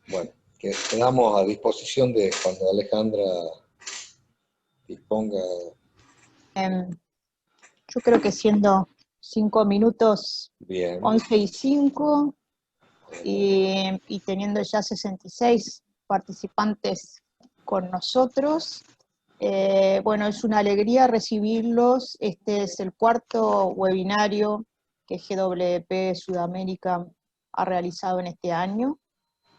Bueno, quedamos a disposición de cuando Alejandra disponga. Em, yo creo que siendo 5 minutos, Bien. 11:05, y teniendo ya 66 participantes con nosotros. Bueno, es una alegría recibirlos. Este es el cuarto webinario que GWP Sudamérica ha realizado en este año.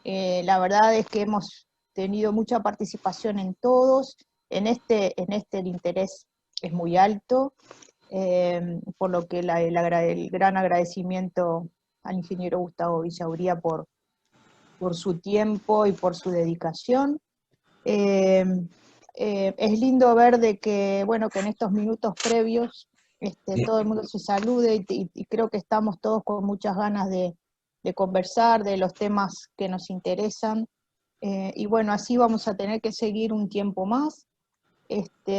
La verdad es que hemos tenido mucha participación en todos. En este el interés es muy alto, por lo que el gran agradecimiento al ingeniero Gustavo Villauría por su tiempo y por su dedicación. Es lindo ver de que, bueno, que en estos minutos previos todo el mundo se salude y creo que estamos todos con muchas ganas de conversar de los temas que nos interesan. Y bueno, así vamos a tener que seguir un tiempo más.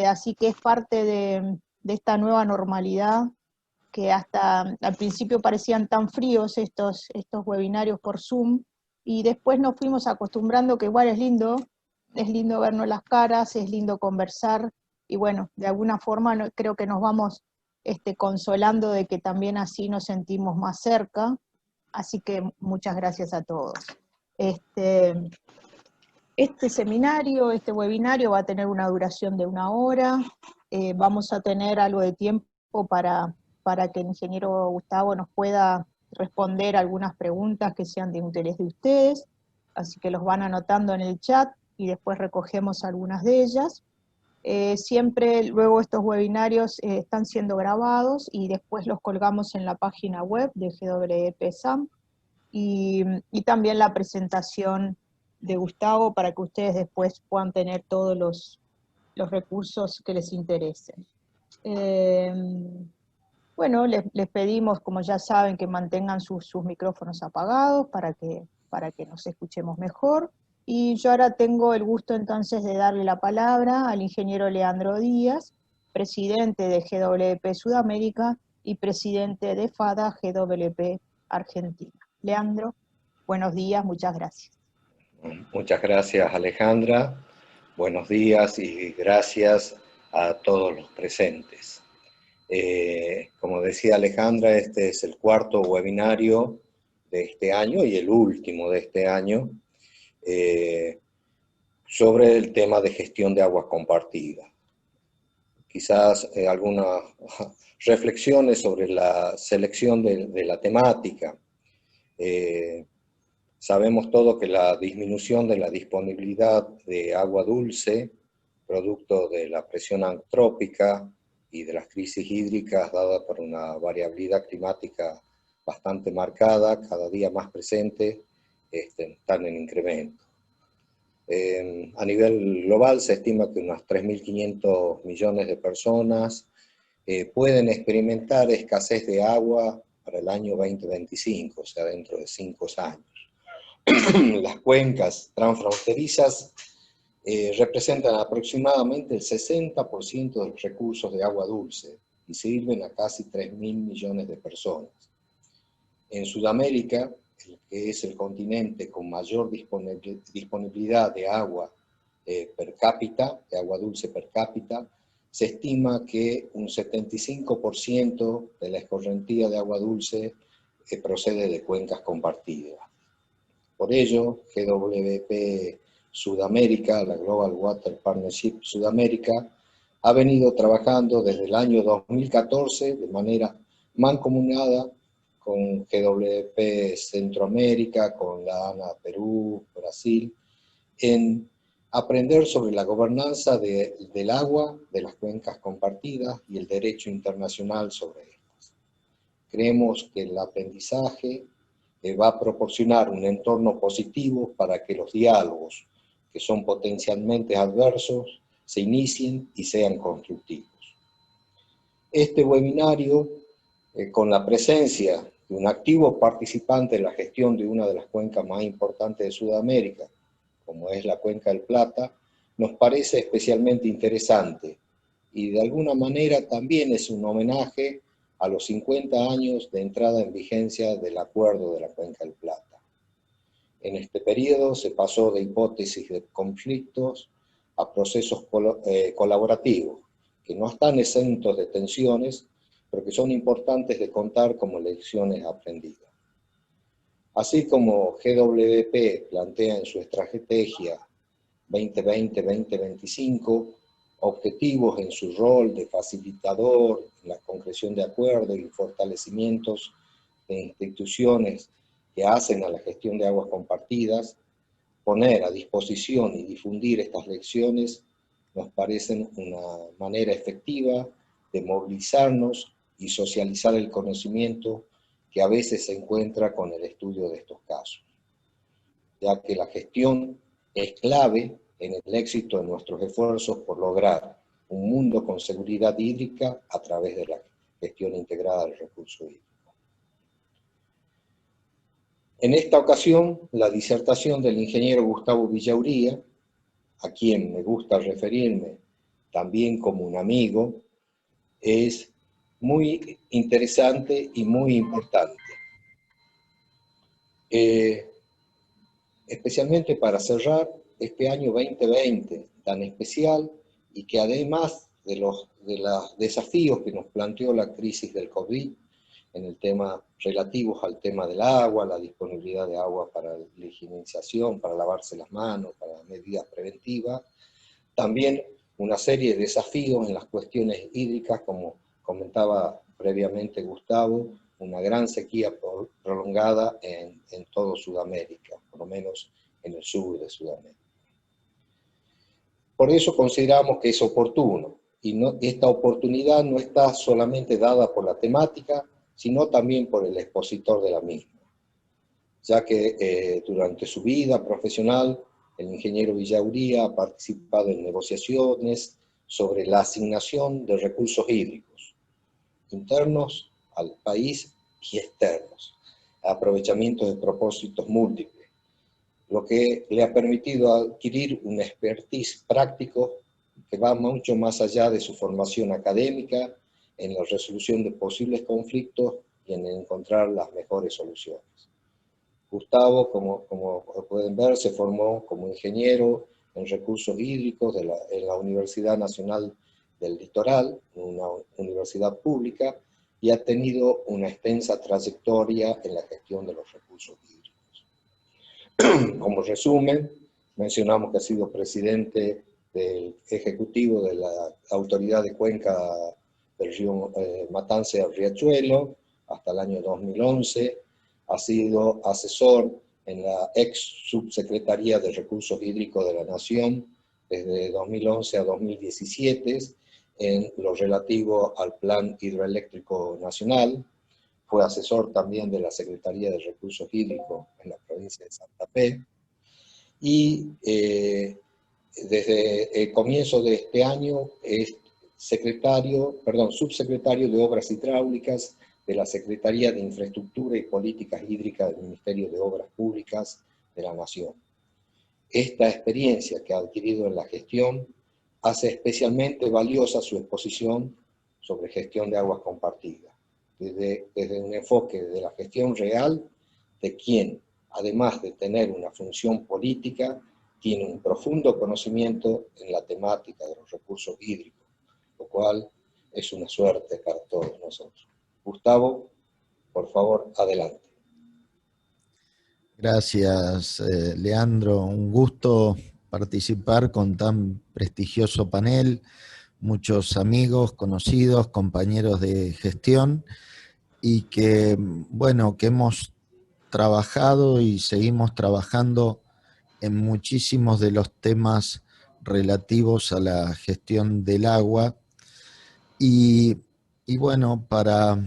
Así que es parte de esta nueva normalidad que hasta al principio parecían tan fríos estos webinarios por Zoom, y después nos fuimos acostumbrando que igual es lindo vernos las caras, es lindo conversar, y bueno, de alguna forma creo que nos vamos consolando de que también así nos sentimos más cerca, así que muchas gracias a todos. Este seminario, este webinario va a tener una duración de 1 hora, vamos a tener algo de tiempo para que el ingeniero Gustavo nos pueda responder algunas preguntas que sean de interés de ustedes, así que los van anotando en el chat y después recogemos algunas de ellas. Siempre luego estos webinarios están siendo grabados y después los colgamos en la página web de GWP SAM, y también la presentación de Gustavo para que ustedes después puedan tener todos los recursos que les interesen. Bueno, les pedimos, como ya saben, que mantengan sus micrófonos apagados para que nos escuchemos mejor. Y yo ahora tengo el gusto entonces de darle la palabra al ingeniero Leandro Díaz, presidente de GWP Sudamérica y presidente de FADA GWP Argentina. Leandro, buenos días, muchas gracias. Muchas gracias, Alejandra. Buenos días y gracias a todos los presentes. Como decía Alejandra, este es el cuarto webinario de este año y el último de este año sobre el tema de gestión de aguas compartidas. Quizás algunas reflexiones sobre la selección de la temática. Sabemos todos que la disminución de la disponibilidad de agua dulce, producto de la presión antrópica y de las crisis hídricas dadas por una variabilidad climática bastante marcada, cada día más presente, están en incremento. A nivel global se estima que unos 3.500 millones de personas pueden experimentar escasez de agua para el año 2025, o sea, dentro de 5 años. Las cuencas transfronterizas representan aproximadamente el 60% de los recursos de agua dulce y sirven a casi 3.000 millones de personas. En Sudamérica, que es el continente con mayor disponibilidad de agua per cápita, de agua dulce per cápita, se estima que un 75% de la escorrentía de agua dulce procede de cuencas compartidas. Por ello, GWP Sudamérica, la Global Water Partnership Sudamérica, ha venido trabajando desde el año 2014 de manera mancomunada con GWP Centroamérica, con la ANA Perú, Brasil, en aprender sobre la gobernanza del agua, de las cuencas compartidas y el derecho internacional sobre estas. Creemos que el aprendizaje va a proporcionar un entorno positivo para que los diálogos, que son potencialmente adversos, se inicien y sean constructivos. Este webinario, con la presencia de un activo participante en la gestión de una de las cuencas más importantes de Sudamérica, como es la Cuenca del Plata, nos parece especialmente interesante y de alguna manera también es un homenaje a los 50 años de entrada en vigencia del Acuerdo de la Cuenca del Plata. En este periodo se pasó de hipótesis de conflictos a procesos colaborativos, que no están exentos de tensiones, pero que son importantes de contar como lecciones aprendidas. Así como GWP plantea en su estrategia 2020-2025 objetivos en su rol de facilitador, en la concreción de acuerdos y fortalecimientos de instituciones que hacen a la gestión de aguas compartidas, poner a disposición y difundir estas lecciones nos parecen una manera efectiva de movilizarnos y socializar el conocimiento que a veces se encuentra con el estudio de estos casos, ya que la gestión es clave en el éxito de nuestros esfuerzos por lograr un mundo con seguridad hídrica a través de la gestión integrada del recurso hídrico. En esta ocasión, la disertación del ingeniero Gustavo Villauría, a quien me gusta referirme también como un amigo, es muy interesante y muy importante. Especialmente para cerrar este año 2020 tan especial y que además de los desafíos que nos planteó la crisis del COVID en el tema relativos al tema del agua, la disponibilidad de agua para la higienización, para lavarse las manos, para medidas preventivas, también una serie de desafíos en las cuestiones hídricas, como comentaba previamente Gustavo, una gran sequía prolongada en todo Sudamérica, por lo menos en el sur de Sudamérica. Por eso consideramos que es oportuno, y esta oportunidad no está solamente dada por la temática, sino también por el expositor de la misma, ya que durante su vida profesional, el ingeniero Villauría ha participado en negociaciones sobre la asignación de recursos hídricos, internos al país y externos, aprovechamiento de propósitos múltiples, lo que le ha permitido adquirir un expertise práctico que va mucho más allá de su formación académica en la resolución de posibles conflictos y en encontrar las mejores soluciones. Gustavo, como pueden ver, se formó como ingeniero en recursos hídricos en la Universidad Nacional del Litoral, una universidad pública, y ha tenido una extensa trayectoria en la gestión de los recursos hídricos. Como resumen, mencionamos que ha sido presidente del Ejecutivo de la Autoridad de Cuenca del río Matanza al Riachuelo hasta el año 2011, ha sido asesor en la ex Subsecretaría de Recursos Hídricos de la Nación desde 2011 a 2017 en lo relativo al Plan Hidroeléctrico Nacional. Fue asesor también de la Secretaría de Recursos Hídricos en la provincia de Santa Fe. Y desde el comienzo de este año es subsecretario de Obras Hidráulicas de la Secretaría de Infraestructura y Políticas Hídricas del Ministerio de Obras Públicas de la Nación. Esta experiencia que ha adquirido en la gestión hace especialmente valiosa su exposición sobre gestión de aguas compartidas, desde un enfoque de la gestión real de quien, además de tener una función política, tiene un profundo conocimiento en la temática de los recursos hídricos, lo cual es una suerte para todos nosotros. Gustavo, por favor, adelante. Gracias, Leandro. Un gusto participar con tan prestigioso panel, muchos amigos, conocidos, compañeros de gestión, y que, bueno, que hemos trabajado y seguimos trabajando en muchísimos de los temas relativos a la gestión del agua. Y bueno, para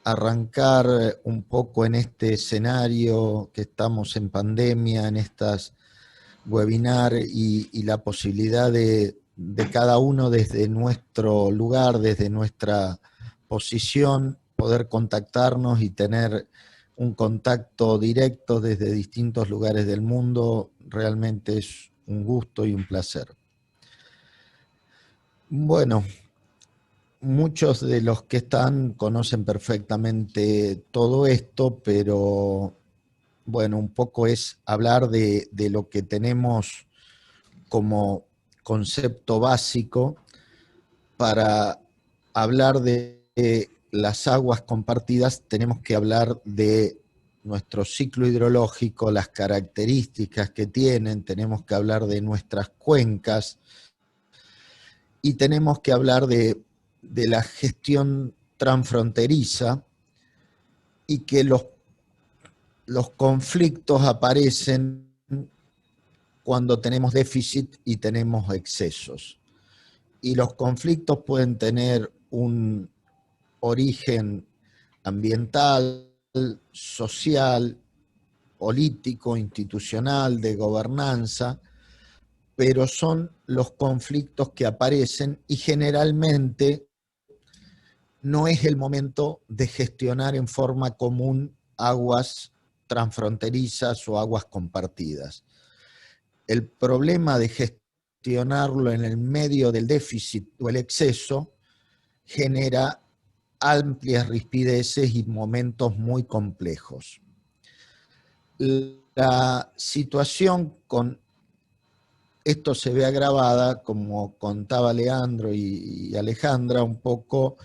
arrancar un poco en este escenario que estamos en pandemia, en estas webinar y la posibilidad de cada uno desde nuestro lugar, desde nuestra posición, poder contactarnos y tener un contacto directo desde distintos lugares del mundo, realmente es un gusto y un placer. Bueno, muchos de los que están conocen perfectamente todo esto, pero bueno, un poco es hablar de lo que tenemos como concepto básico. Para hablar de las aguas compartidas tenemos que hablar de nuestro ciclo hidrológico, las características que tienen, tenemos que hablar de nuestras cuencas y tenemos que hablar de la gestión transfronteriza y que los conflictos aparecen cuando tenemos déficit y tenemos excesos. Y los conflictos pueden tener un origen ambiental, social, político, institucional, de gobernanza, pero son los conflictos que aparecen y generalmente no es el momento de gestionar en forma común aguas transfronterizas o aguas compartidas. El problema de gestionarlo en el medio del déficit o el exceso genera amplias rispideces y momentos muy complejos. La situación con esto se ve agravada, como contaba Leandro y Alejandra, un poco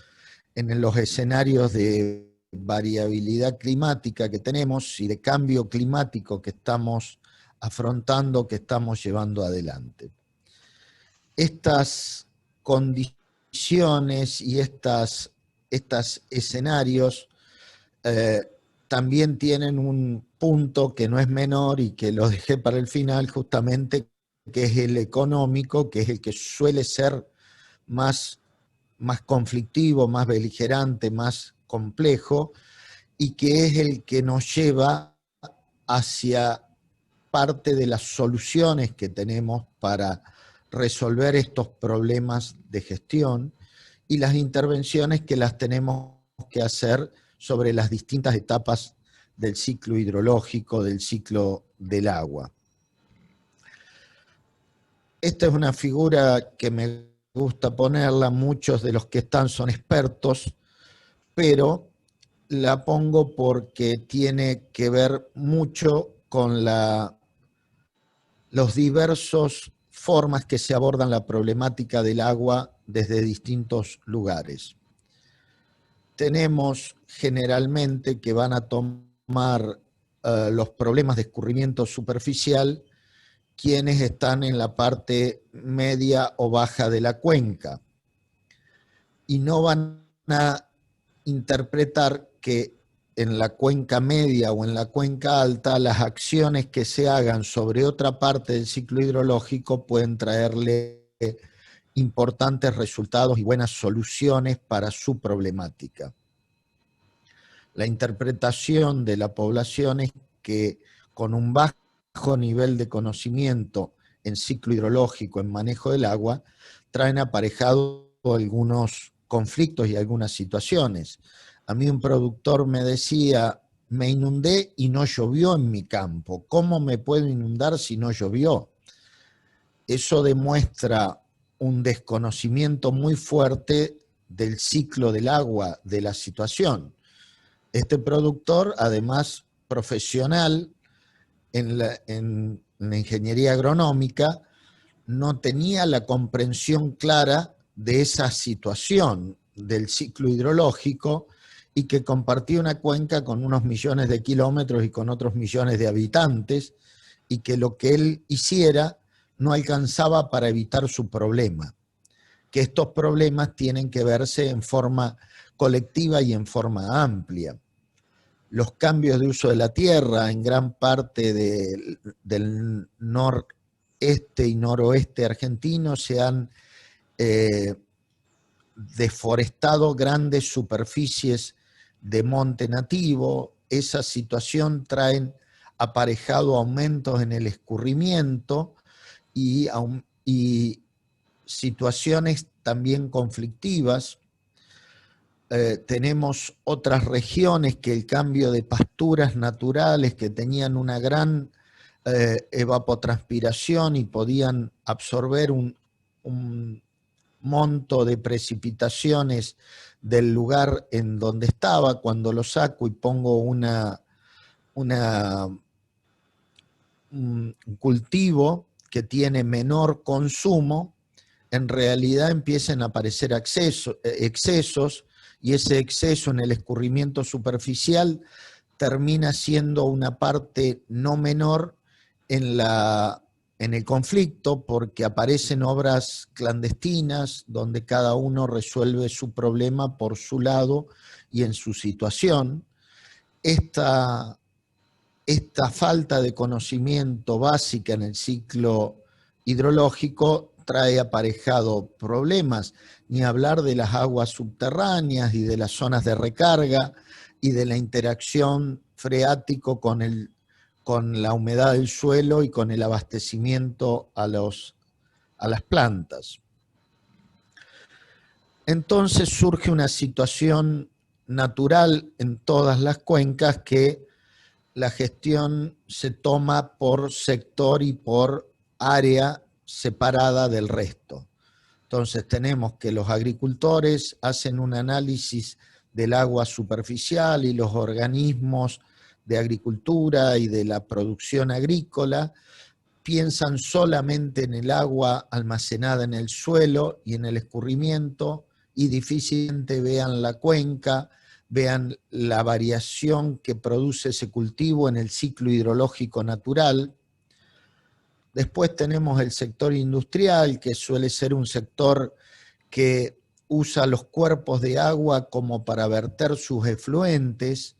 en los escenarios de variabilidad climática que tenemos y de cambio climático que estamos afrontando, que estamos llevando adelante. Estas condiciones y estos escenarios también tienen un punto que no es menor y que lo dejé para el final justamente, que es el económico, que es el que suele ser más conflictivo, más beligerante, más complejo, y que es el que nos lleva hacia parte de las soluciones que tenemos para resolver estos problemas de gestión y las intervenciones que las tenemos que hacer sobre las distintas etapas del ciclo hidrológico, del ciclo del agua. Esta es una figura que me gusta ponerla, muchos de los que están son expertos, pero la pongo porque tiene que ver mucho con los diversos formas que se abordan la problemática del agua desde distintos lugares. Tenemos generalmente que van a tomar los problemas de escurrimiento superficial quienes están en la parte media o baja de la cuenca y no van a interpretar que en la cuenca media o en la cuenca alta las acciones que se hagan sobre otra parte del ciclo hidrológico pueden traerle importantes resultados y buenas soluciones para su problemática. La interpretación de la población es que con un bajo nivel de conocimiento en ciclo hidrológico, en manejo del agua, traen aparejado algunos conflictos y algunas situaciones. A mí un productor me decía, me inundé y no llovió en mi campo. ¿Cómo me puedo inundar si no llovió? Eso demuestra un desconocimiento muy fuerte del ciclo del agua, de la situación. Este productor, además profesional en la ingeniería agronómica, no tenía la comprensión clara de esa situación del ciclo hidrológico y que compartía una cuenca con unos millones de kilómetros y con otros millones de habitantes, y que lo que él hiciera no alcanzaba para evitar su problema, que estos problemas tienen que verse en forma colectiva y en forma amplia. Los cambios de uso de la tierra en gran parte del noreste y noroeste argentino se han deforestado grandes superficies de monte nativo. Esa situación trae aparejado aumentos en el escurrimiento y situaciones también conflictivas. Tenemos otras regiones que el cambio de pasturas naturales que tenían una gran evapotranspiración y podían absorber un monto de precipitaciones del lugar en donde estaba. Cuando lo saco y pongo una cultivo que tiene menor consumo, en realidad empiezan a aparecer excesos, y ese exceso en el escurrimiento superficial termina siendo una parte no menor en el conflicto, porque aparecen obras clandestinas donde cada uno resuelve su problema por su lado y en su situación. Esta falta de conocimiento básica en el ciclo hidrológico trae aparejado problemas, ni hablar de las aguas subterráneas y de las zonas de recarga y de la interacción freático con la humedad del suelo y con el abastecimiento a las plantas. Entonces surge una situación natural en todas las cuencas, que la gestión se toma por sector y por área separada del resto. Entonces tenemos que los agricultores hacen un análisis del agua superficial y los organismos de agricultura y de la producción agrícola piensan solamente en el agua almacenada en el suelo y en el escurrimiento, y difícilmente vean la cuenca, vean la variación que produce ese cultivo en el ciclo hidrológico natural. Después tenemos el sector industrial, que suele ser un sector que usa los cuerpos de agua como para verter sus efluentes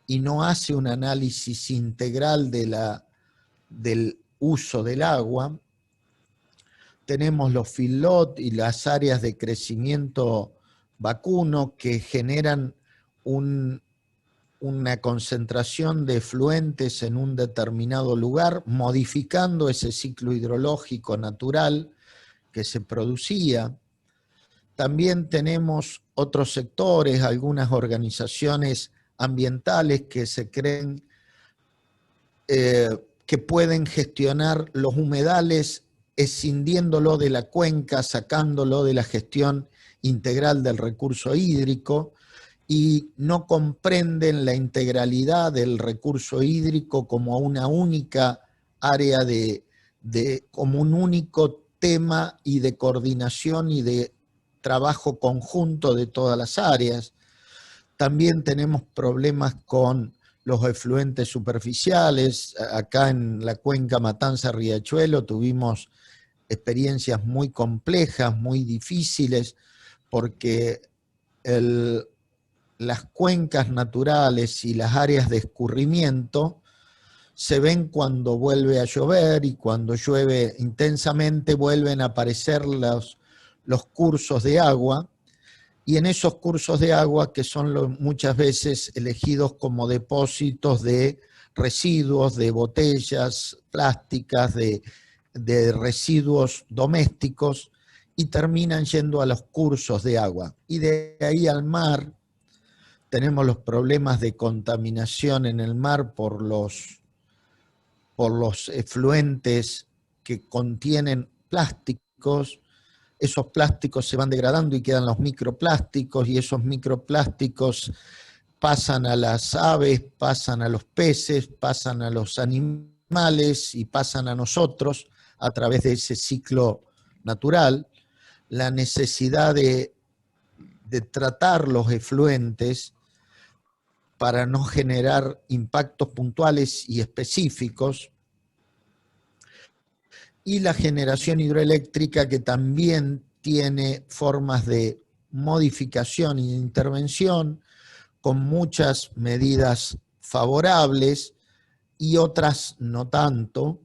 y no hace un análisis integral del uso del agua. Tenemos los feedlot y las áreas de crecimiento vacuno, que generan una concentración de efluentes en un determinado lugar, modificando ese ciclo hidrológico natural que se producía. También tenemos otros sectores, algunas organizaciones ambientales que se creen que pueden gestionar los humedales escindiéndolo de la cuenca, sacándolo de la gestión integral del recurso hídrico, y no comprenden la integralidad del recurso hídrico como una única área como un único tema y de coordinación y de trabajo conjunto de todas las áreas. También tenemos problemas con los efluentes superficiales. Acá en la cuenca Matanza-Riachuelo tuvimos experiencias muy complejas, muy difíciles, porque las cuencas naturales y las áreas de escurrimiento se ven cuando vuelve a llover, y cuando llueve intensamente vuelven a aparecer los cursos de agua, y en esos cursos de agua, que son muchas veces elegidos como depósitos de residuos, de botellas plásticas, de residuos domésticos, y terminan yendo a los cursos de agua. Y de ahí al mar tenemos los problemas de contaminación en el mar por los efluentes que contienen plásticos. Esos plásticos se van degradando y quedan los microplásticos, y esos microplásticos pasan a las aves, pasan a los peces, pasan a los animales y pasan a nosotros a través de ese ciclo natural. La necesidad de tratar los efluentes para no generar impactos puntuales y específicos, y la generación hidroeléctrica, que también tiene formas de modificación y de intervención, con muchas medidas favorables y otras no tanto.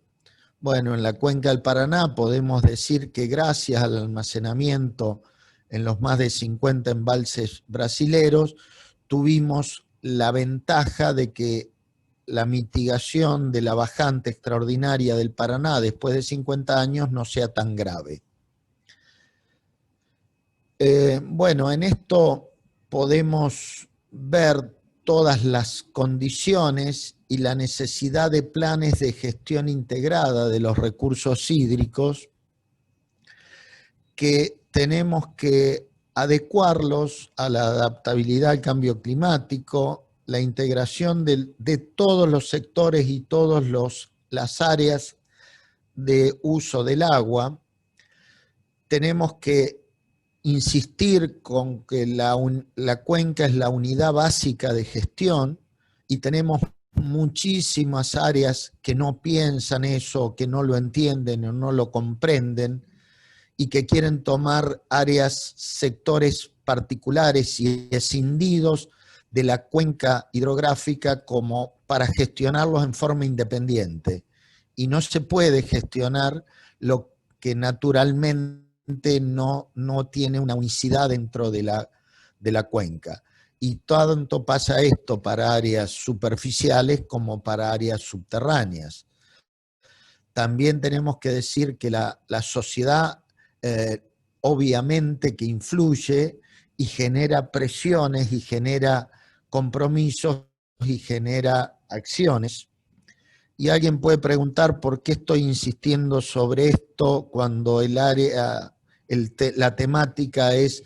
Bueno, en la cuenca del Paraná podemos decir que gracias al almacenamiento en los más de 50 embalses brasileros, tuvimos la ventaja de que la mitigación de la bajante extraordinaria del Paraná después de 50 años no sea tan grave. Bueno, en esto podemos ver todas las condiciones y la necesidad de planes de gestión integrada de los recursos hídricos, que tenemos que adecuarlos a la adaptabilidad al cambio climático, la integración de todos los sectores y todas las áreas de uso del agua, tenemos que insistir con que la cuenca es la unidad básica de gestión y tenemos muchísimas áreas que no piensan eso, que no lo entienden o no lo comprenden y que quieren tomar áreas, sectores particulares y escindidos de la cuenca hidrográfica como para gestionarlos en forma independiente. Y no se puede gestionar lo que naturalmente no tiene una unicidad dentro de la cuenca. Y tanto pasa esto para áreas superficiales como para áreas subterráneas. También tenemos que decir que la sociedad obviamente que influye y genera presiones y genera compromisos y genera acciones. Y alguien puede preguntar por qué estoy insistiendo sobre esto cuando la temática es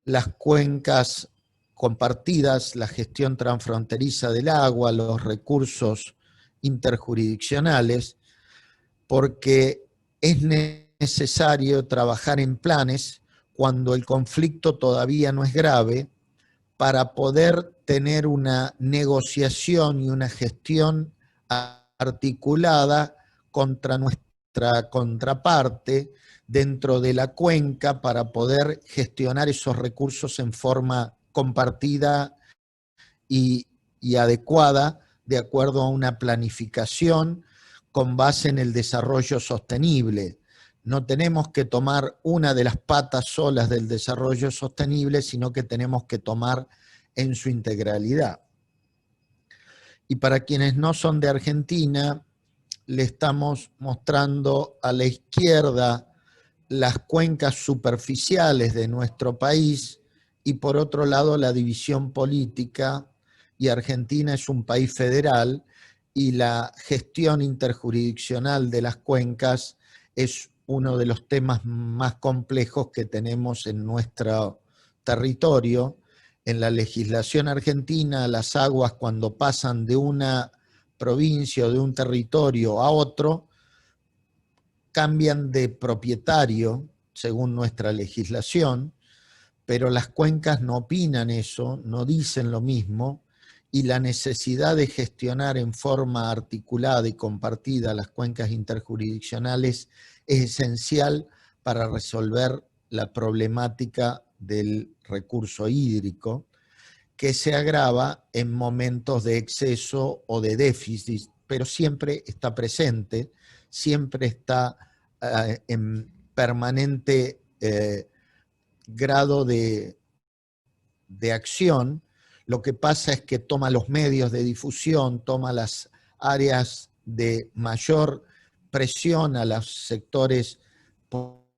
las cuencas compartidas, la gestión transfronteriza del agua, los recursos interjurisdiccionales, porque es necesario trabajar en planes cuando el conflicto todavía no es grave para poder tener una negociación y una gestión articulada contra nuestra contraparte dentro de la cuenca para poder gestionar esos recursos en forma compartida y adecuada de acuerdo a una planificación con base en el desarrollo sostenible. No tenemos que tomar una de las patas solas del desarrollo sostenible, sino que tenemos que tomar en su integralidad. Y para quienes no son de Argentina, le estamos mostrando a la izquierda las cuencas superficiales de nuestro país y por otro lado la división política, y Argentina es un país federal y la gestión interjurisdiccional de las cuencas es uno de los temas más complejos que tenemos en nuestro territorio. En la legislación argentina, las aguas cuando pasan de una provincia o de un territorio a otro, cambian de propietario según nuestra legislación, pero las cuencas no opinan eso, no dicen lo mismo, y la necesidad de gestionar en forma articulada y compartida las cuencas interjurisdiccionales es esencial para resolver la problemática del recurso hídrico, que se agrava en momentos de exceso o de déficit, pero siempre está presente, siempre está en permanente grado de acción. Lo que pasa es que toma los medios de difusión, toma las áreas de mayor presión a los sectores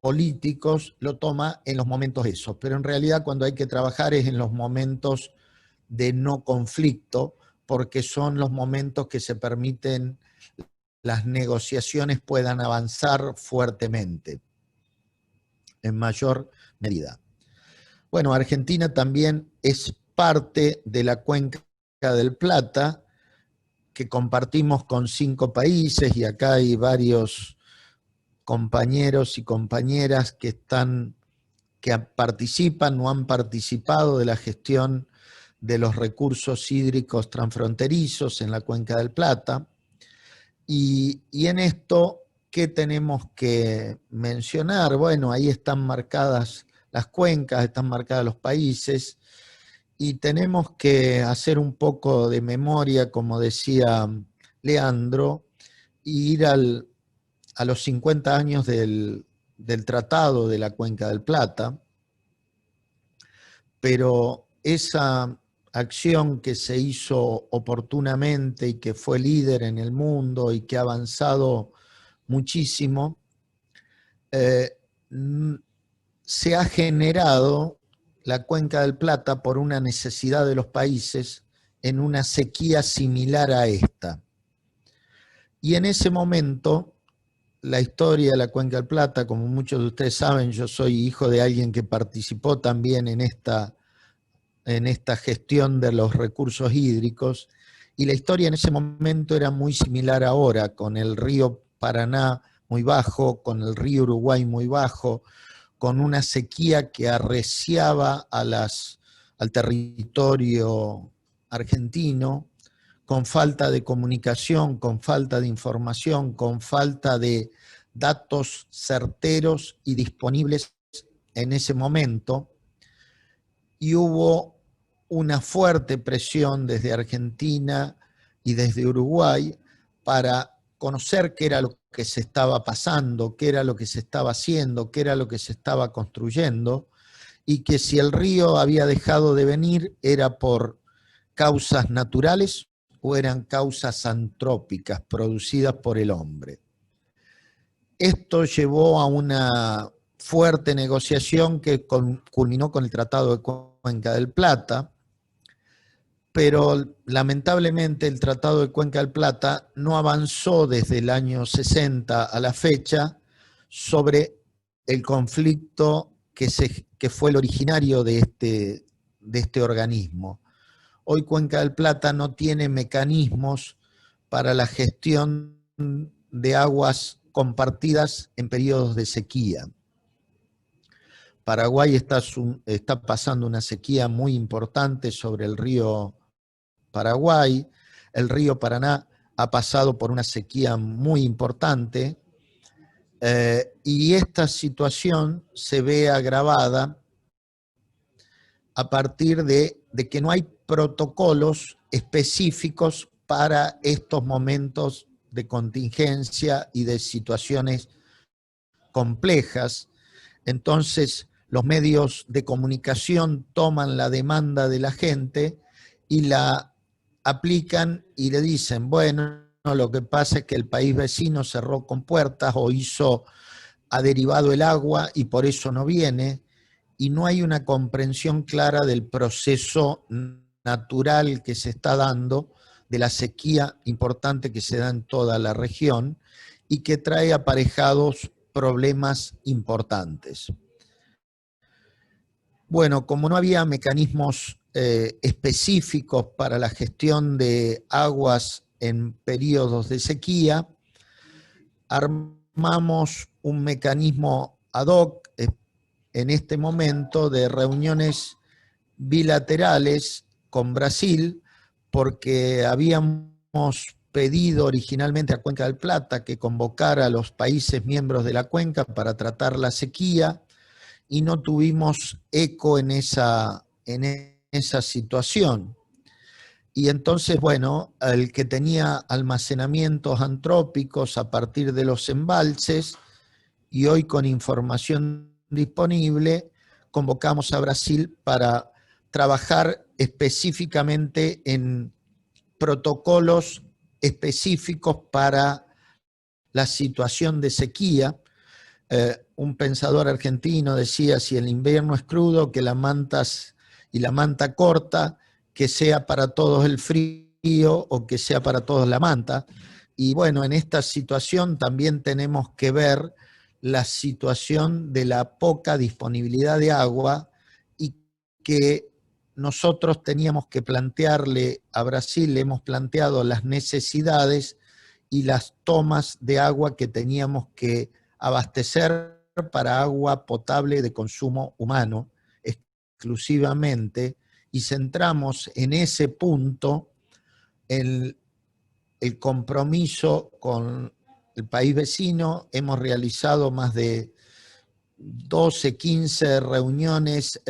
políticos, lo toma en los momentos esos, pero en realidad cuando hay que trabajar es en los momentos de no conflicto, porque son los momentos que se permiten las negociaciones puedan avanzar fuertemente, en mayor medida. Bueno, Argentina también es parte de la cuenca del Plata, que compartimos con 5 países, y acá hay varios compañeros y compañeras que participan o han participado de la gestión de los recursos hídricos transfronterizos en la cuenca del Plata. Y en esto, ¿qué tenemos que mencionar? Bueno, ahí están marcadas las cuencas, están marcados los países, y tenemos que hacer un poco de memoria, como decía Leandro, e ir a los 50 años del Tratado de la Cuenca del Plata, pero esa acción que se hizo oportunamente y que fue líder en el mundo y que ha avanzado muchísimo, se ha generado la Cuenca del Plata por una necesidad de los países en una sequía similar a esta. Y en ese momento, la historia de la Cuenca del Plata, como muchos de ustedes saben, yo soy hijo de alguien que participó también en esta gestión de los recursos hídricos, y la historia en ese momento era muy similar ahora, con el río Paraná muy bajo, con el río Uruguay muy bajo, con una sequía que arreciaba al territorio argentino, con falta de comunicación, con falta de información, con falta de datos certeros y disponibles en ese momento, y hubo una fuerte presión desde Argentina y desde Uruguay para conocer qué era lo que se estaba pasando, qué era lo que se estaba haciendo, qué era lo que se estaba construyendo, y que si el río había dejado de venir era por causas naturales o eran causas antrópicas producidas por el hombre. Esto llevó a una fuerte negociación que culminó con el Tratado de Cuenca del Plata, pero lamentablemente el Tratado de Cuenca del Plata no avanzó desde el año 60 a la fecha sobre el conflicto que fue el originario de este organismo. Hoy Cuenca del Plata no tiene mecanismos para la gestión de aguas compartidas en periodos de sequía. Paraguay está pasando una sequía muy importante sobre el río Paraguay. El río Paraná ha pasado por una sequía muy importante, y esta situación se ve agravada a partir de que no hay protocolos específicos para estos momentos de contingencia y de situaciones complejas. Entonces, los medios de comunicación toman la demanda de la gente y la aplican y le dicen, bueno, lo que pasa es que el país vecino cerró compuertas o ha derivado el agua y por eso no viene, y no hay una comprensión clara del proceso natural que se está dando, de la sequía importante que se da en toda la región y que trae aparejados problemas importantes. Bueno, como no había mecanismos específicos para la gestión de aguas en periodos de sequía, armamos un mecanismo ad hoc en este momento de reuniones bilaterales con Brasil, porque habíamos pedido originalmente a Cuenca del Plata que convocara a los países miembros de la cuenca para tratar la sequía, y no tuvimos eco en esa situación. Y entonces, bueno, el que tenía almacenamientos antrópicos a partir de los embalses, y hoy con información disponible, convocamos a Brasil para trabajar específicamente en protocolos específicos para la situación de sequía. Un pensador argentino decía, si el invierno es crudo, que la manta corta, que sea para todos el frío o que sea para todos la manta. Y bueno, en esta situación también tenemos que ver la situación de la poca disponibilidad de agua, y que nosotros teníamos que plantearle a Brasil, le hemos planteado las necesidades y las tomas de agua que teníamos que abastecer para agua potable de consumo humano exclusivamente, y centramos en ese punto el compromiso con el país vecino. Hemos realizado más de 12, 15 reuniones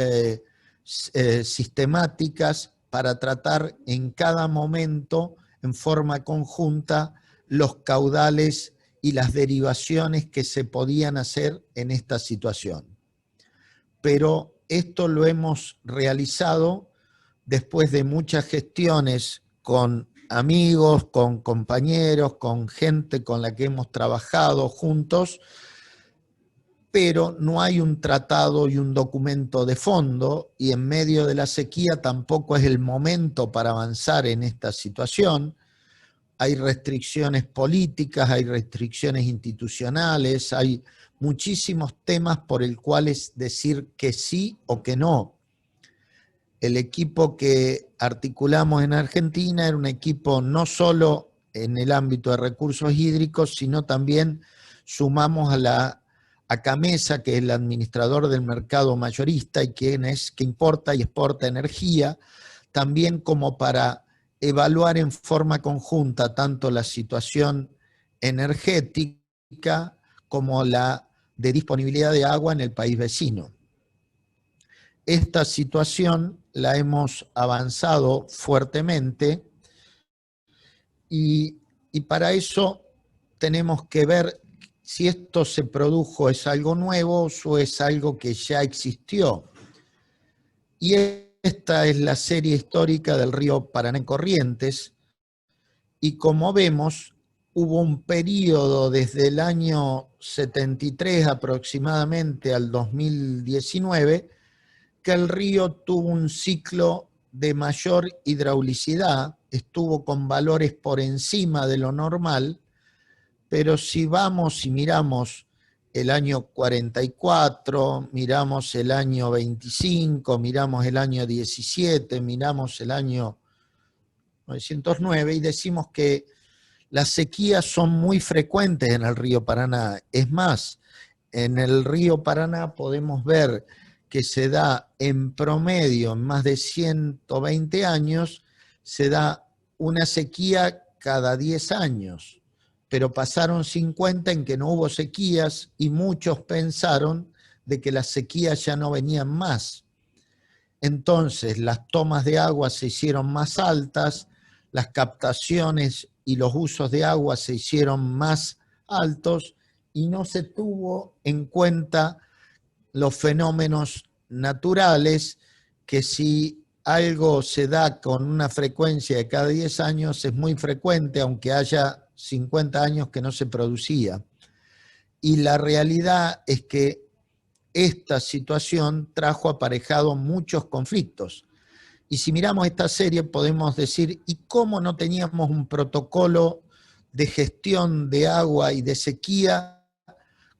sistemáticas para tratar en cada momento, en forma conjunta, los caudales y las derivaciones que se podían hacer en esta situación. Pero esto lo hemos realizado después de muchas gestiones con amigos, con compañeros, con gente con la que hemos trabajado juntos, pero no hay un tratado y un documento de fondo, y en medio de la sequía tampoco es el momento para avanzar en esta situación. Hay restricciones políticas, hay restricciones institucionales, hay muchísimos temas por el cuales decir que sí o que no. El equipo que articulamos en Argentina era un equipo no solo en el ámbito de recursos hídricos, sino también sumamos a CAMESA, que es el administrador del mercado mayorista y que importa y exporta energía, también como para evaluar en forma conjunta tanto la situación energética como la de disponibilidad de agua en el país vecino. Esta situación la hemos avanzado fuertemente y para eso tenemos que ver si esto se produjo, es algo nuevo o es algo que ya existió. Y esta es la serie histórica del río Paraná en Corrientes, y como vemos, hubo un periodo desde el año 73 aproximadamente al 2019, que el río tuvo un ciclo de mayor hidraulicidad, estuvo con valores por encima de lo normal, pero si vamos y miramos el año 44, miramos el año 25, miramos el año 17, miramos el año 909 y decimos que las sequías son muy frecuentes en el río Paraná. Es más, en el río Paraná podemos ver que se da en promedio, en más de 120 años, se da una sequía cada 10 años. Pero pasaron 50 en que no hubo sequías y muchos pensaron de que las sequías ya no venían más. Entonces las tomas de agua se hicieron más altas, las captaciones y los usos de agua se hicieron más altos y no se tuvo en cuenta los fenómenos naturales, que si algo se da con una frecuencia de cada 10 años es muy frecuente, aunque haya 50 años que no se producía. Y la realidad es que esta situación trajo aparejado muchos conflictos. Y si miramos esta serie podemos decir, ¿y cómo no teníamos un protocolo de gestión de agua y de sequía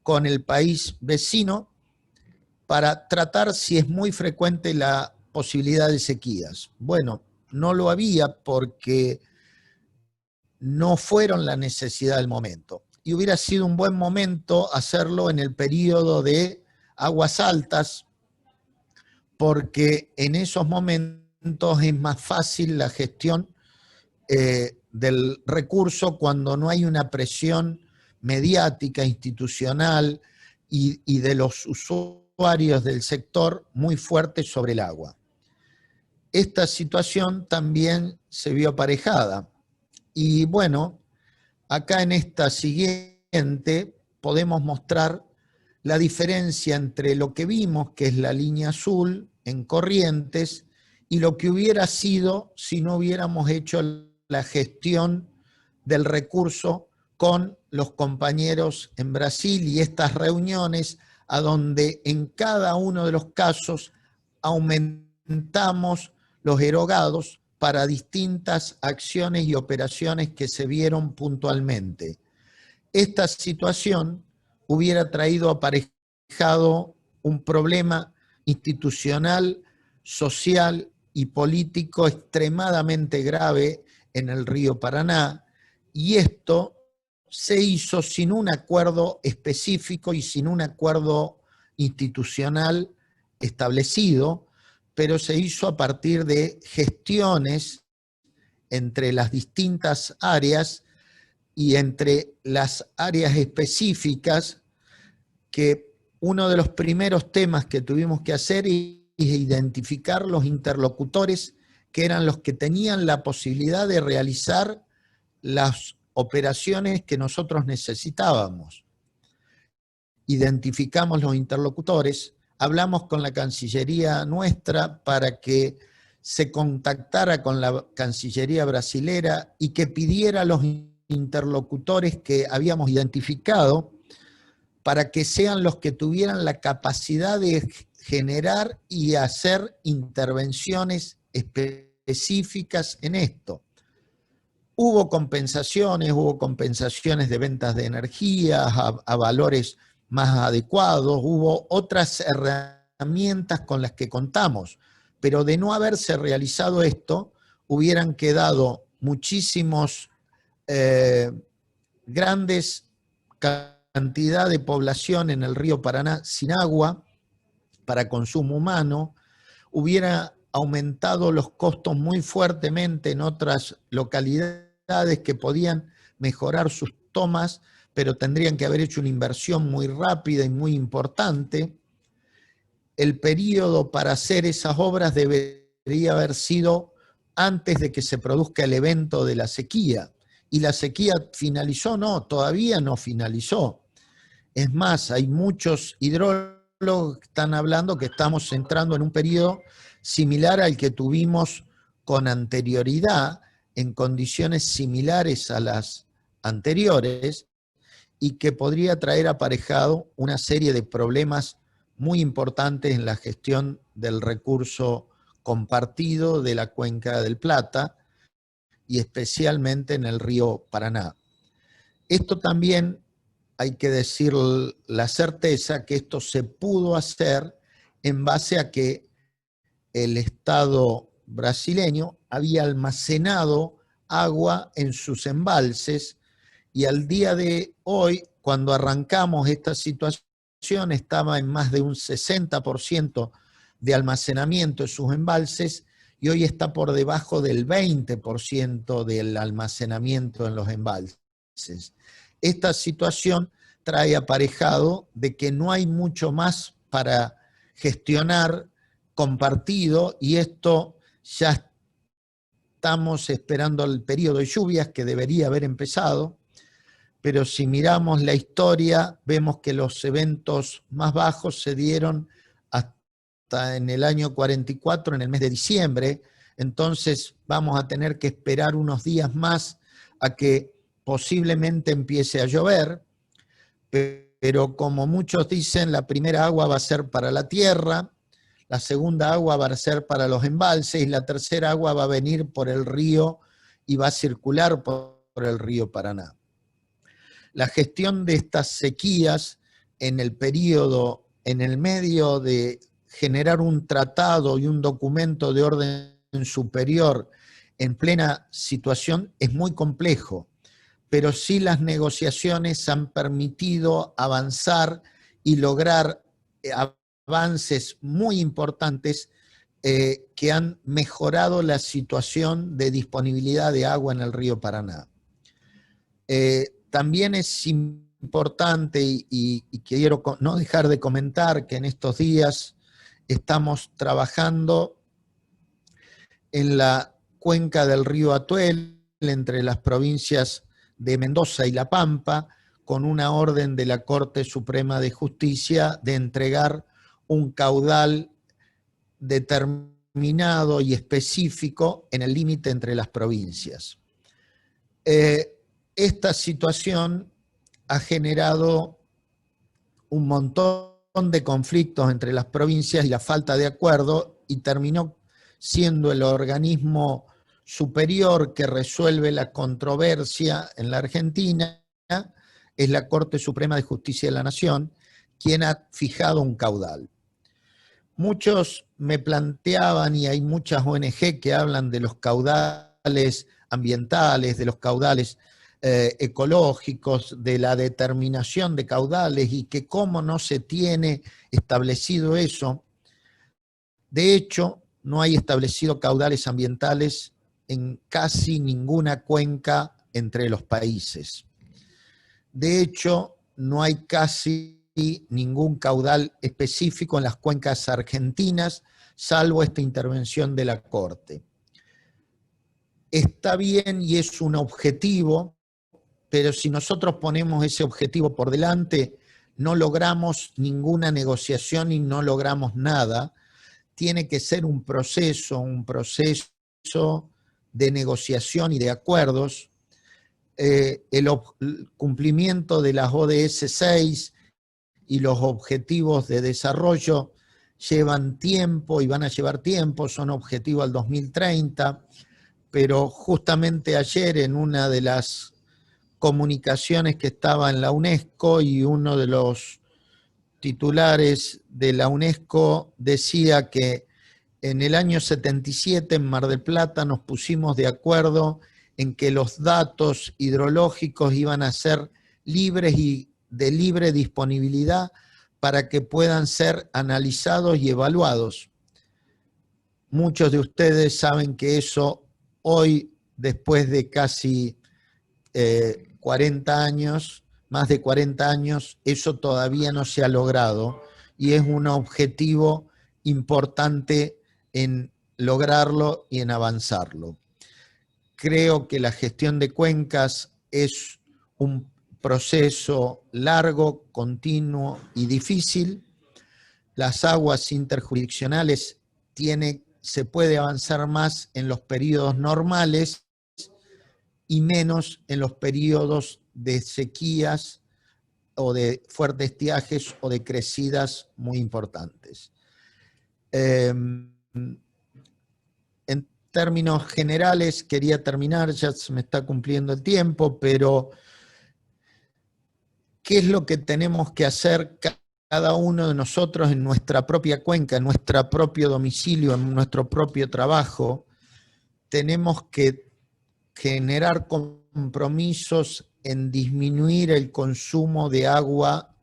con el país vecino para tratar si es muy frecuente la posibilidad de sequías? Bueno, no lo había porque no fueron la necesidad del momento. Y hubiera sido un buen momento hacerlo en el periodo de aguas altas, porque en esos momentos es más fácil la gestión del recurso cuando no hay una presión mediática, institucional y de los usuarios del sector muy fuerte sobre el agua. Esta situación también se vio aparejada. Y bueno, acá en esta siguiente podemos mostrar la diferencia entre lo que vimos, que es la línea azul en Corrientes, y lo que hubiera sido si no hubiéramos hecho la gestión del recurso con los compañeros en Brasil y estas reuniones a donde en cada uno de los casos aumentamos los erogados para distintas acciones y operaciones que se vieron puntualmente. Esta situación hubiera traído aparejado un problema institucional, social y político extremadamente grave en el río Paraná, y esto se hizo sin un acuerdo específico y sin un acuerdo institucional establecido, pero se hizo a partir de gestiones entre las distintas áreas y entre las áreas específicas, que uno de los primeros temas que tuvimos que hacer es identificar los interlocutores que eran los que tenían la posibilidad de realizar las operaciones que nosotros necesitábamos. Identificamos los interlocutores, hablamos con la Cancillería nuestra para que se contactara con la Cancillería brasilera y que pidiera a los interlocutores que habíamos identificado para que sean los que tuvieran la capacidad de generar y hacer intervenciones específicas en esto. Hubo compensaciones de ventas de energía a valores más adecuados, hubo otras herramientas con las que contamos, pero de no haberse realizado esto, hubieran quedado muchísimos grandes cantidad de población en el río Paraná sin agua para consumo humano, hubiera aumentado los costos muy fuertemente en otras localidades que podían mejorar sus tomas, pero tendrían que haber hecho una inversión muy rápida y muy importante. El periodo para hacer esas obras debería haber sido antes de que se produzca el evento de la sequía. ¿Y la sequía finalizó? No, todavía no finalizó. Es más, hay muchos hidrólogos que están hablando que estamos entrando en un periodo similar al que tuvimos con anterioridad, en condiciones similares a las anteriores, y que podría traer aparejado una serie de problemas muy importantes en la gestión del recurso compartido de la Cuenca del Plata, y especialmente en el río Paraná. Esto también hay que decir la certeza que esto se pudo hacer en base a que el Estado brasileño había almacenado agua en sus embalses, y al día de hoy, cuando arrancamos esta situación, estaba en más de un 60% de almacenamiento en sus embalses, y hoy está por debajo del 20% del almacenamiento en los embalses. Esta situación trae aparejado de que no hay mucho más para gestionar compartido, y esto ya estamos esperando el periodo de lluvias que debería haber empezado, pero si miramos la historia vemos que los eventos más bajos se dieron hasta en el año 44, en el mes de diciembre. Entonces vamos a tener que esperar unos días más a que posiblemente empiece a llover, pero como muchos dicen, la primera agua va a ser para la tierra, la segunda agua va a ser para los embalses, y la tercera agua va a venir por el río y va a circular por el río Paraná. La gestión de estas sequías en el periodo, en el medio de generar un tratado y un documento de orden superior en plena situación, es muy complejo, pero sí las negociaciones han permitido avanzar y lograr avances muy importantes que han mejorado la situación de disponibilidad de agua en el río Paraná. También es importante, y quiero no dejar de comentar, que en estos días estamos trabajando en la cuenca del río Atuel, entre las provincias de Mendoza y La Pampa, con una orden de la Corte Suprema de Justicia de entregar un caudal determinado y específico en el límite entre las provincias. Esta situación ha generado un montón de conflictos entre las provincias y la falta de acuerdo, y terminó siendo el organismo superior que resuelve la controversia en la Argentina, es la Corte Suprema de Justicia de la Nación, quien ha fijado un caudal. Muchos me planteaban, y hay muchas ONG que hablan de los caudales ambientales, de los caudales ecológicos, de la determinación de caudales, y que cómo no se tiene establecido eso. De hecho, no hay establecido caudales ambientales en casi ninguna cuenca entre los países. De hecho, no hay casi ningún caudal específico en las cuencas argentinas, salvo esta intervención de la Corte. Está bien y es un objetivo, pero si nosotros ponemos ese objetivo por delante, no logramos ninguna negociación y no logramos nada. Tiene que ser un proceso de negociación y de acuerdos. El cumplimiento de las ODS 6 y los objetivos de desarrollo llevan tiempo y van a llevar tiempo, son objetivos al 2030, pero justamente ayer en una de las comunicaciones que estaba en la UNESCO, y uno de los titulares de la UNESCO decía que en el año 77 en Mar del Plata nos pusimos de acuerdo en que los datos hidrológicos iban a ser libres y de libre disponibilidad para que puedan ser analizados y evaluados. Muchos de ustedes saben que eso hoy, después de casi 40 años, más de 40 años, eso todavía no se ha logrado y es un objetivo importante en lograrlo y en avanzarlo. Creo que la gestión de cuencas es un proceso largo, continuo y difícil. Las aguas interjurisdiccionales se puede avanzar más en los periodos normales y menos en los periodos de sequías o de fuertes estiajes o de crecidas muy importantes. En términos generales, quería terminar, ya se me está cumpliendo el tiempo, pero ¿qué es lo que tenemos que hacer cada uno de nosotros en nuestra propia cuenca, en nuestro propio domicilio, en nuestro propio trabajo? Tenemos que generar compromisos en disminuir el consumo de agua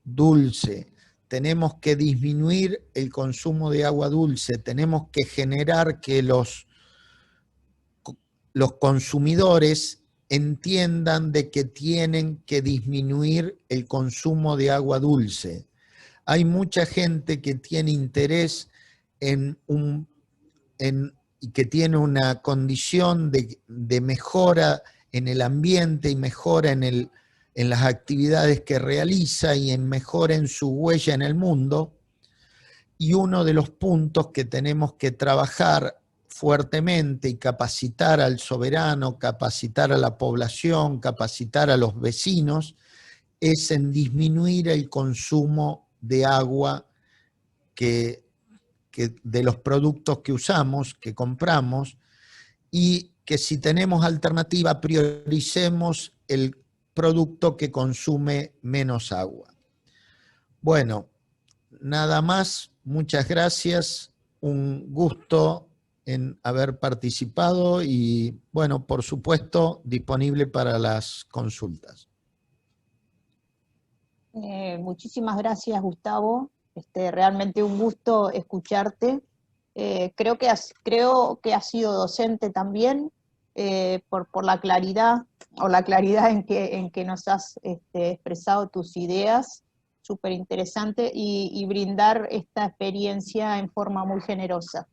dulce. Tenemos que disminuir el consumo de agua dulce. Tenemos que generar que los consumidores entiendan de que tienen que disminuir el consumo de agua dulce. Hay mucha gente que tiene interés y que tiene una condición de mejora en el ambiente y mejora en las actividades que realiza y en mejora en su huella en el mundo. Y uno de los puntos que tenemos que trabajar fuertemente y capacitar al soberano, capacitar a la población, capacitar a los vecinos, es en disminuir el consumo de agua de los productos que usamos, que compramos, y que si tenemos alternativa, prioricemos el producto que consume menos agua. Bueno, nada más, muchas gracias, un gusto en haber participado y, bueno, por supuesto, disponible para las consultas. Muchísimas gracias, Gustavo. Realmente un gusto escucharte. Creo que has sido docente también, por la claridad en que nos has expresado tus ideas, súper interesante, y brindar esta experiencia en forma muy generosa.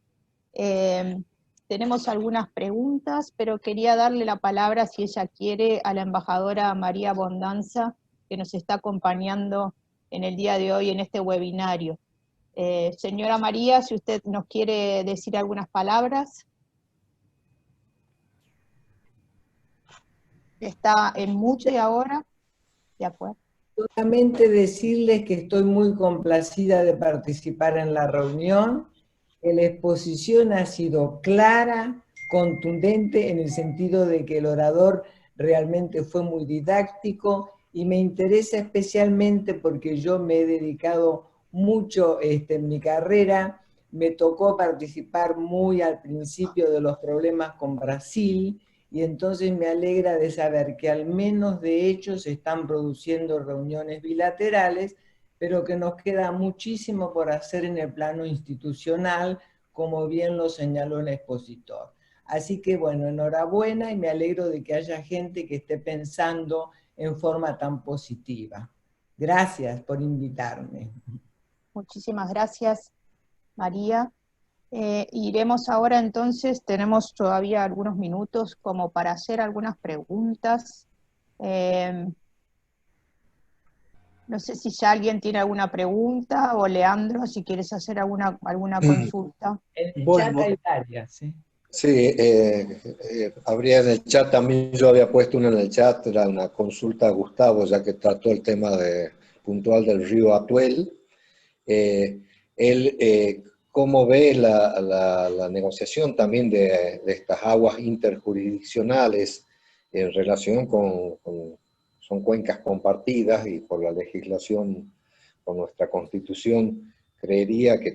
Tenemos algunas preguntas, pero quería darle la palabra, si ella quiere, a la embajadora María Bondanza, que nos está acompañando en el día de hoy en este webinario. Señora María, si usted nos quiere decir algunas palabras. Está en mute ahora. De acuerdo. Solamente decirles que estoy muy complacida de participar en la reunión. La exposición ha sido clara, contundente, en el sentido de que el orador realmente fue muy didáctico, y me interesa especialmente porque yo me he dedicado mucho en mi carrera, me tocó participar muy al principio de los problemas con Brasil, y entonces me alegra de saber que al menos de hecho se están produciendo reuniones bilaterales, pero que nos queda muchísimo por hacer en el plano institucional, como bien lo señaló el expositor. Así que bueno, enhorabuena, y me alegro de que haya gente que esté pensando en forma tan positiva. Gracias por invitarme. Muchísimas gracias, María. Iremos ahora entonces, tenemos todavía algunos minutos como para hacer algunas preguntas. No sé si ya alguien tiene alguna pregunta, o Leandro, si quieres hacer alguna consulta. En el chat hay varias, ¿sí? Sí, habría en el chat, también yo había puesto una en el chat, era una consulta a Gustavo, ya que trató el tema puntual del río Atuel. ¿Cómo ve la negociación también de estas aguas interjurisdiccionales en relación son cuencas compartidas, y por la legislación, por nuestra Constitución, creería que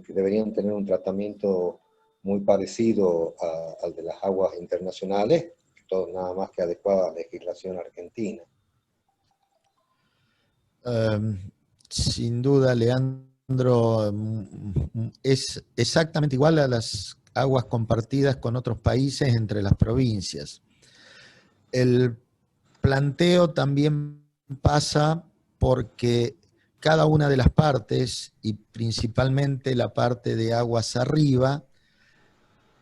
deberían tener un tratamiento muy parecido al de las aguas internacionales, nada más que adecuada a la legislación argentina. Sin duda, Leandro, es exactamente igual a las aguas compartidas con otros países entre las provincias. El planteo también pasa porque cada una de las partes, y principalmente la parte de aguas arriba,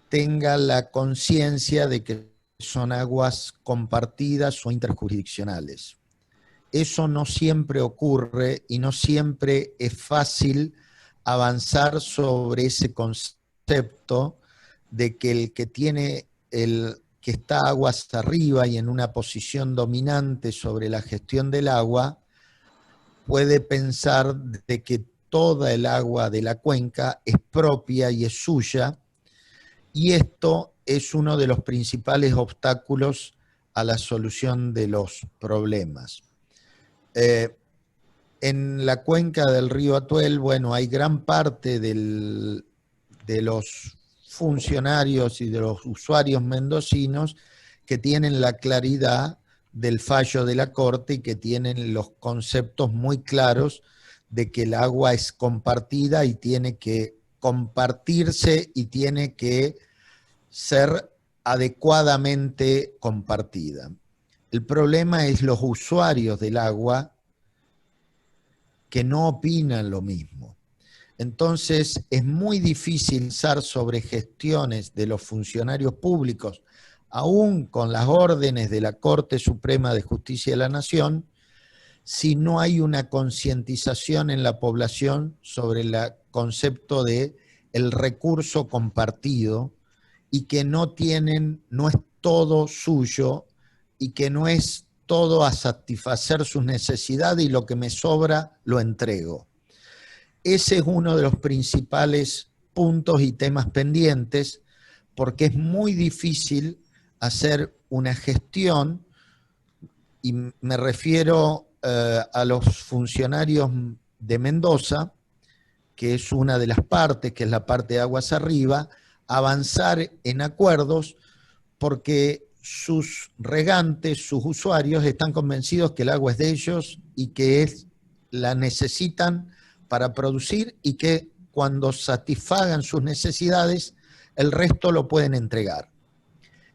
tenga la conciencia de que son aguas compartidas o interjurisdiccionales. Eso no siempre ocurre y no siempre es fácil avanzar sobre ese concepto de que el que tiene que está aguas arriba y en una posición dominante sobre la gestión del agua, puede pensar de que toda el agua de la cuenca es propia y es suya, y esto es uno de los principales obstáculos a la solución de los problemas. En la cuenca del río Atuel, bueno, hay gran parte de los funcionarios y de los usuarios mendocinos que tienen la claridad del fallo de la Corte y que tienen los conceptos muy claros de que el agua es compartida y tiene que compartirse y tiene que ser adecuadamente compartida. El problema es los usuarios del agua que no opinan lo mismo. Entonces es muy difícil pensar sobre gestiones de los funcionarios públicos, aún con las órdenes de la Corte Suprema de Justicia de la Nación, si no hay una concientización en la población sobre el concepto de el recurso compartido y que no es todo suyo y que no es todo a satisfacer sus necesidades y lo que me sobra lo entrego. Ese es uno de los principales puntos y temas pendientes porque es muy difícil hacer una gestión, y me refiero a los funcionarios de Mendoza, que es una de las partes, que es la parte de aguas arriba, avanzar en acuerdos porque sus regantes, sus usuarios están convencidos que el agua es de ellos y que la necesitan para producir y que cuando satisfagan sus necesidades, el resto lo pueden entregar.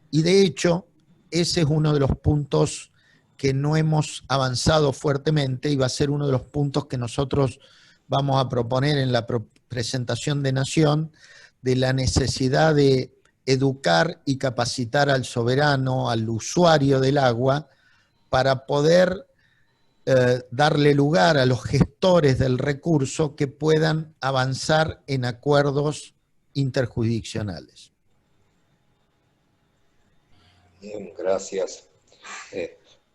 Y de hecho, ese es uno de los puntos que no hemos avanzado fuertemente y va a ser uno de los puntos que nosotros vamos a proponer en la presentación de Nación, de la necesidad de educar y capacitar al soberano, al usuario del agua, para poder darle lugar a los gestores del recurso que puedan avanzar en acuerdos interjurisdiccionales. Bien, gracias.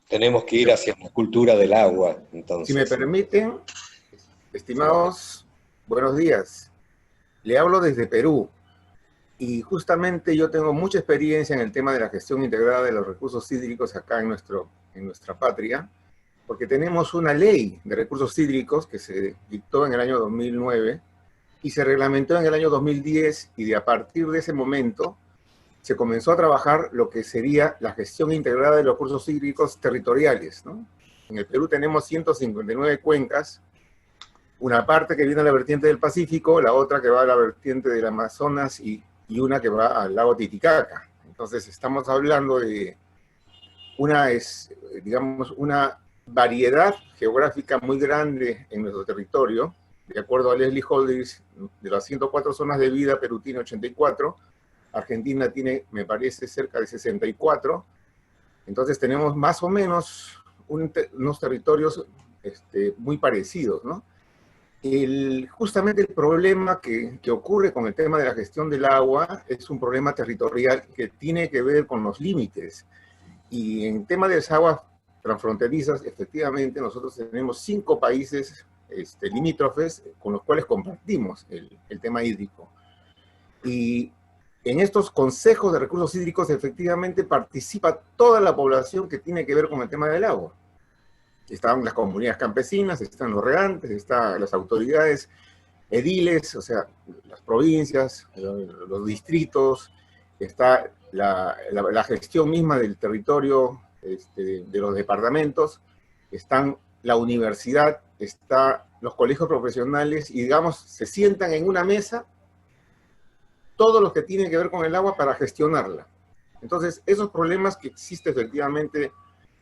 Tenemos que ir hacia la cultura del agua, entonces. Si me permiten, estimados, buenos días. Le hablo desde Perú. Y justamente yo tengo mucha experiencia en el tema de la gestión integrada de los recursos hídricos acá en nuestra patria, porque tenemos una ley de recursos hídricos que se dictó en el año 2009 y se reglamentó en el año 2010, y a partir de ese momento se comenzó a trabajar lo que sería la gestión integrada de los recursos hídricos territoriales, ¿no? En el Perú tenemos 159 cuencas, una parte que viene a la vertiente del Pacífico, la otra que va a la vertiente del Amazonas y una que va al lago Titicaca. Entonces estamos hablando de una variedad geográfica muy grande en nuestro territorio. De acuerdo a Leslie Holdings, de las 104 zonas de vida, Perú tiene 84, Argentina tiene, me parece, cerca de 64. Entonces tenemos más o menos unos territorios muy parecidos, ¿no? Justamente el problema que ocurre con el tema de la gestión del agua es un problema territorial que tiene que ver con los límites. Y en tema de las aguas transfronterizas, efectivamente, nosotros tenemos 5 países limítrofes con los cuales compartimos el tema hídrico. Y en estos consejos de recursos hídricos, efectivamente, participa toda la población que tiene que ver con el tema del agua. Están las comunidades campesinas, están los regantes, están las autoridades ediles, o sea, las provincias, los distritos, está la gestión misma del territorio, de los departamentos, están la universidad, está los colegios profesionales, y digamos, se sientan en una mesa todos los que tienen que ver con el agua para gestionarla. Entonces, esos problemas que existe efectivamente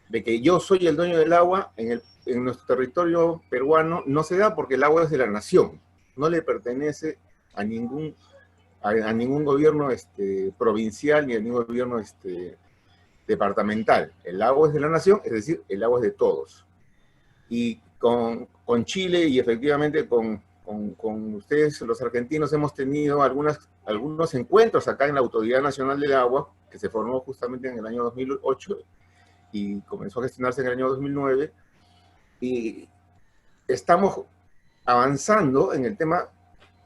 de que yo soy el dueño del agua en nuestro territorio peruano no se da porque el agua es de la nación, no le pertenece a ningún gobierno provincial ni a ningún gobierno departamental. El agua es de la nación, es decir, el agua es de todos. Y con Chile y efectivamente con ustedes, los argentinos, hemos tenido algunos encuentros acá en la Autoridad Nacional del Agua, que se formó justamente en el año 2008 y comenzó a gestionarse en el año 2009, y estamos avanzando en el tema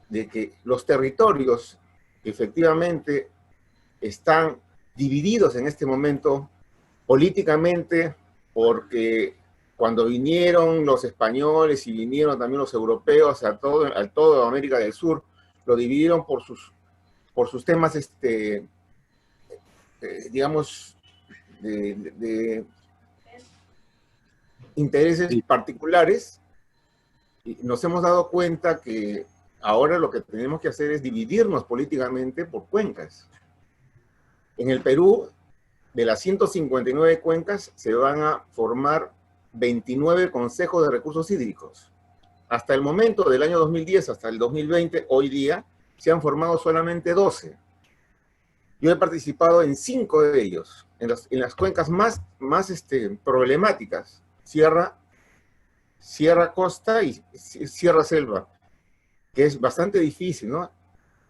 de que los territorios efectivamente están divididos en este momento políticamente, porque cuando vinieron los españoles y vinieron también los europeos a toda América del Sur, lo dividieron por sus temas, digamos, de intereses particulares, y nos hemos dado cuenta que ahora lo que tenemos que hacer es dividirnos políticamente por cuencas. En el Perú, de las 159 cuencas, se van a formar 29 consejos de recursos hídricos. Hasta el momento del año 2010 hasta el 2020, hoy día, se han formado solamente 12. Yo he participado en 5 de ellos, en las cuencas más problemáticas: Sierra Costa y Sierra Selva, que es bastante difícil, ¿no?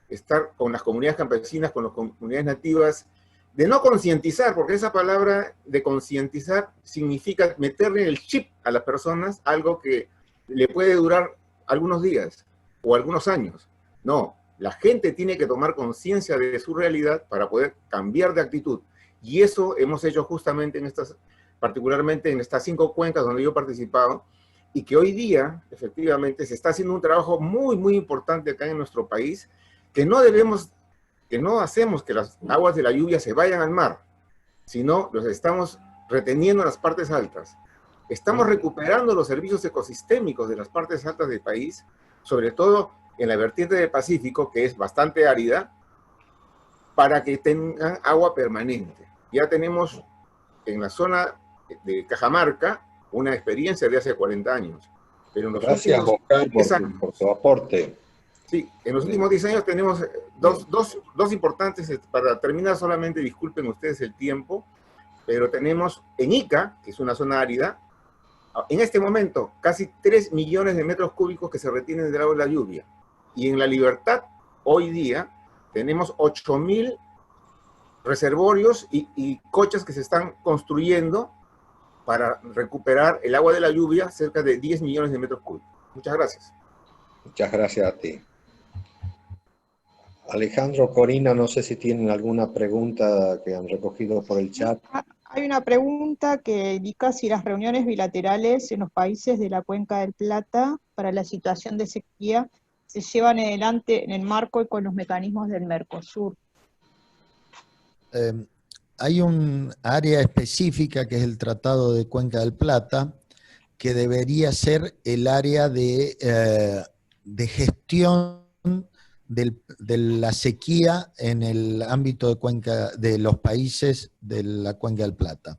Estar con las comunidades campesinas, con las comunidades nativas, de no concientizar, porque esa palabra de concientizar significa meterle el chip a las personas, algo que le puede durar algunos días o algunos años. No, la gente tiene que tomar conciencia de su realidad para poder cambiar de actitud. Y eso hemos hecho justamente particularmente en estas 5 cuencas donde yo he participado, y que hoy día, efectivamente, se está haciendo un trabajo muy, muy importante acá en nuestro país, que no hacemos que las aguas de la lluvia se vayan al mar, sino los estamos reteniendo en las partes altas. Estamos recuperando los servicios ecosistémicos de las partes altas del país, sobre todo en la vertiente del Pacífico, que es bastante árida, para que tengan agua permanente. Ya tenemos en la zona de Cajamarca una experiencia de hace 40 años. Pero en los Gracias, Oscar, por tu aporte. Sí, en los últimos 10 años tenemos dos importantes, para terminar solamente, disculpen ustedes el tiempo, pero tenemos en Ica, que es una zona árida, en este momento casi 3 millones de metros cúbicos que se retienen del agua de la lluvia. Y en La Libertad, hoy día, tenemos 8.000 reservorios y cochas que se están construyendo para recuperar el agua de la lluvia, cerca de 10 millones de metros cúbicos. Muchas gracias. Muchas gracias a ti. Alejandro, Corina, no sé si tienen alguna pregunta que han recogido por el chat. Hay una pregunta que indica si las reuniones bilaterales en los países de la Cuenca del Plata para la situación de sequía se llevan adelante en el marco y con los mecanismos del Mercosur. Hay un área específica que es el Tratado de Cuenca del Plata, que debería ser el área de gestión de la sequía en el ámbito de cuenca de los países de la Cuenca del Plata.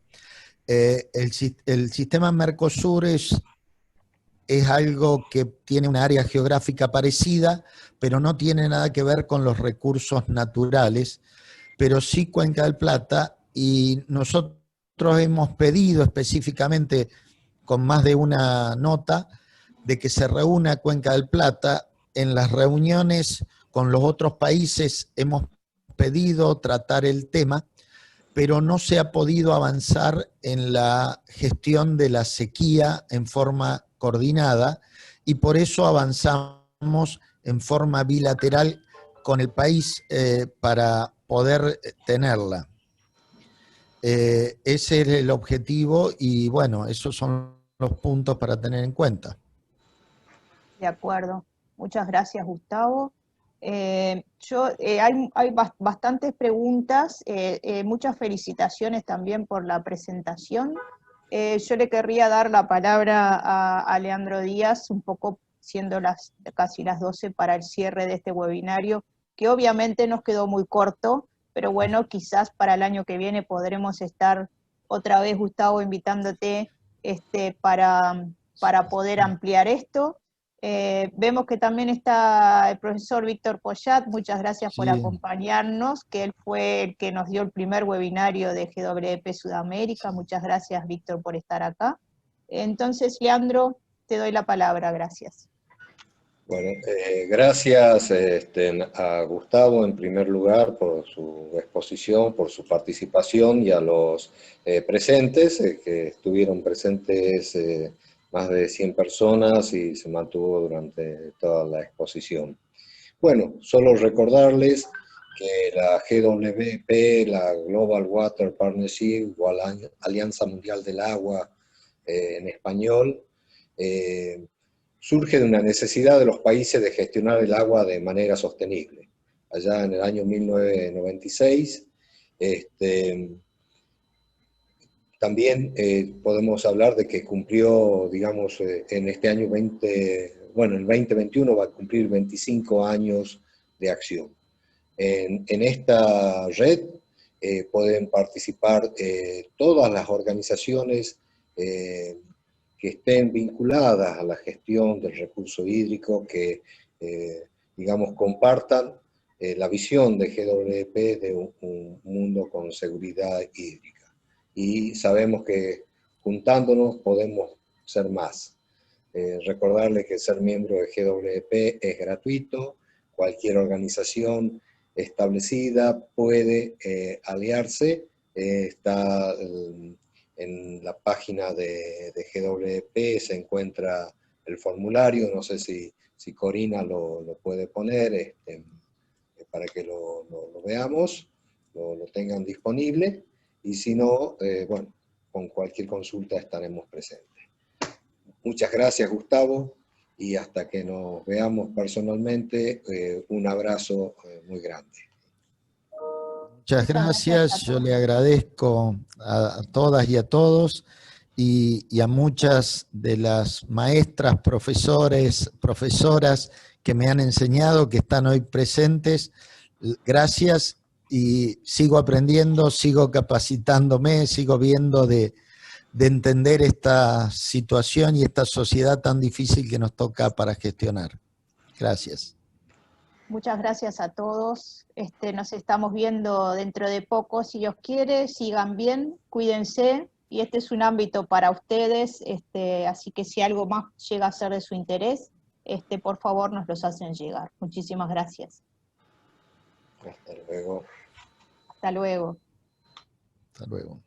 El sistema Mercosur es algo que tiene una área geográfica parecida, pero no tiene nada que ver con los recursos naturales, pero sí Cuenca del Plata, y nosotros hemos pedido específicamente, con más de una nota, de que se reúna Cuenca del Plata. En las reuniones con los otros países hemos pedido tratar el tema, pero no se ha podido avanzar en la gestión de la sequía en forma coordinada, y por eso avanzamos en forma bilateral con el país para poder tenerla. Ese es el objetivo, y bueno, esos son los puntos para tener en cuenta. De acuerdo. Muchas gracias, Gustavo. Hay bastantes preguntas, muchas felicitaciones también por la presentación. Yo le querría dar la palabra a Leandro Díaz, un poco siendo casi las 12 para el cierre de este webinario, que obviamente nos quedó muy corto, pero bueno, quizás para el año que viene podremos estar otra vez, Gustavo, invitándote para poder ampliar esto. Vemos que también está el profesor Víctor Poyat, muchas gracias por acompañarnos, que él fue el que nos dio el primer webinario de GWP Sudamérica. Muchas gracias, Víctor, por estar acá. Entonces, Leandro, te doy la palabra, gracias. Bueno, gracias a Gustavo en primer lugar por su exposición, por su participación, y a los presentes, que estuvieron presentes más de 100 personas y se mantuvo durante toda la exposición. Bueno, solo recordarles que la GWP, la Global Water Partnership, o Alianza Mundial del Agua en español, surge de una necesidad de los países de gestionar el agua de manera sostenible. Allá en el año 1996, también podemos hablar de que cumplió, digamos, en este año el 2021 va a cumplir 25 años de acción. En esta red pueden participar todas las organizaciones que estén vinculadas a la gestión del recurso hídrico, que, digamos, compartan la visión de GWP de un mundo con seguridad hídrica. Y sabemos que juntándonos podemos ser más. Recordarles que ser miembro de GWP es gratuito, cualquier organización establecida puede aliarse, está en la página de GWP, se encuentra el formulario, no sé si Corina lo puede poner para que lo veamos, lo tengan disponible, y si no, bueno, con cualquier consulta estaremos presentes. Muchas gracias, Gustavo, y hasta que nos veamos personalmente, un abrazo muy grande. Muchas gracias, yo le agradezco a todas y a todos, y a muchas de las maestras, profesores, profesoras que me han enseñado, que están hoy presentes. Gracias, y sigo aprendiendo, sigo capacitándome, sigo viendo de entender esta situación y esta sociedad tan difícil que nos toca para gestionar. Gracias. Muchas gracias a todos. Nos estamos viendo dentro de poco, si Dios quiere. Sigan bien, cuídense, y este es un ámbito para ustedes, así que si algo más llega a ser de su interés, por favor nos los hacen llegar. Muchísimas gracias. Hasta luego. Hasta luego. Hasta luego.